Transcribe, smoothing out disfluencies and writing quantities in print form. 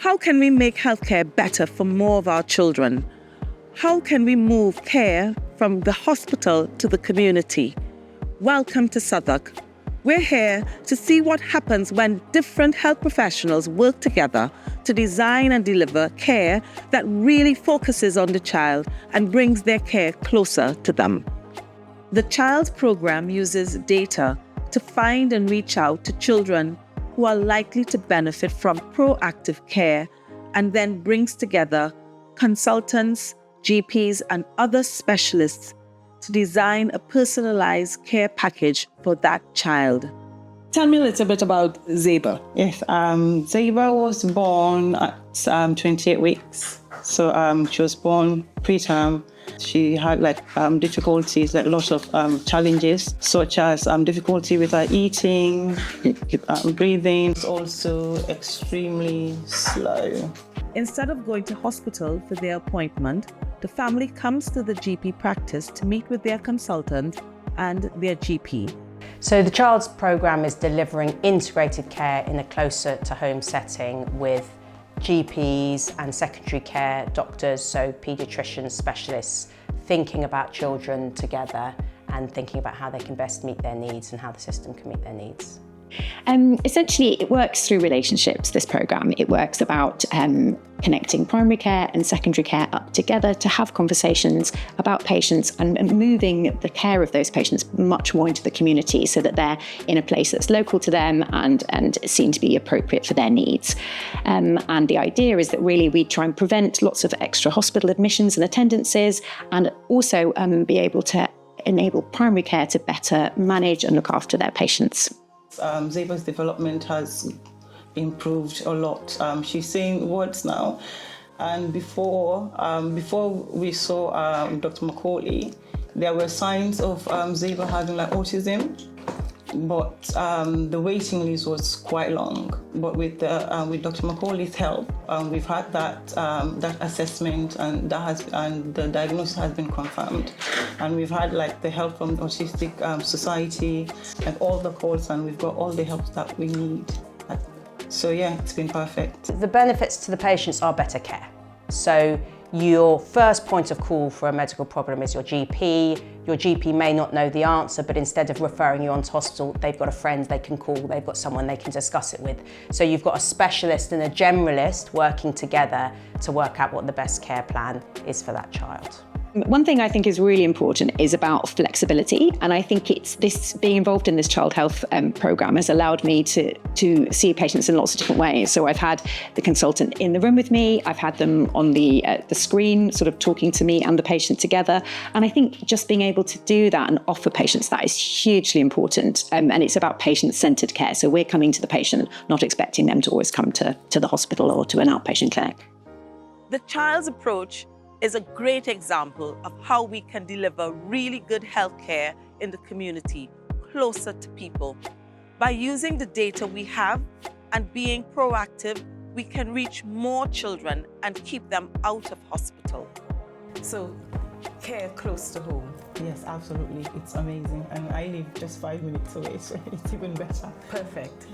How can we make healthcare better for more of our children? How can we move care from the hospital to the community? Welcome to Southwark. We're here to see what happens when different health professionals work together to design and deliver care that really focuses on the child and brings their care closer to them. The CHILDS program uses data to find and reach out to children who are likely to benefit from proactive care, and then brings together consultants, GPs, and other specialists to design a personalized care package for that child. Tell me a little bit about Zeba. Yes, Zeba was born at 28 weeks. So she was born preterm. She had difficulties, lots of challenges, such as difficulty with her eating, breathing. It's also extremely slow. Instead of going to hospital for their appointment, the family comes to the GP practice to meet with their consultant and their GP. So the CHILDS programme is delivering integrated care in a closer to home setting with GPs and secondary care doctors, so paediatricians, specialists, thinking about children together and thinking about how they can best meet their needs and how the system can meet their needs. Essentially, it works through relationships, this programme. It works about connecting primary care and secondary care up together to have conversations about patients and moving the care of those patients much more into the community so that they're in a place that's local to them and seen to be appropriate for their needs. And the idea is that really we try and prevent lots of extra hospital admissions and attendances, and also be able to enable primary care to better manage and look after their patients. Zeba's development has improved a lot. She's saying words now, and before we saw Dr. Macaulay, there were signs of Zeba having autism, but the waiting list was quite long. But with Dr. Macaulay's help, we've had that assessment, and the diagnosis has been confirmed. And we've had the help from the Autistic Society and all the calls, and we've got all the help that we need. So yeah, it's been perfect. The benefits to the patients are better care. So your first point of call for a medical problem is your GP. Your GP may not know the answer, but instead of referring you on to hospital, they've got a friend they can call, they've got someone they can discuss it with. So you've got a specialist and a generalist working together to work out what the best care plan is for that child. One thing I think is really important is about flexibility, and I think it's this being involved in this child health programme has allowed me to see patients in lots of different ways. So I've had the consultant in the room with me, I've had them on the screen sort of talking to me and the patient together, and I think just being able to do that and offer patients that is hugely important, and it's about patient-centred care. So we're coming to the patient, not expecting them to always come to the hospital or to an outpatient clinic. The CHILDS approach is a great example of how we can deliver really good healthcare in the community, closer to people. By using the data we have and being proactive, we can reach more children and keep them out of hospital. So, care close to home. Yes, absolutely. It's amazing. And I live just 5 minutes away, so it's even better. Perfect.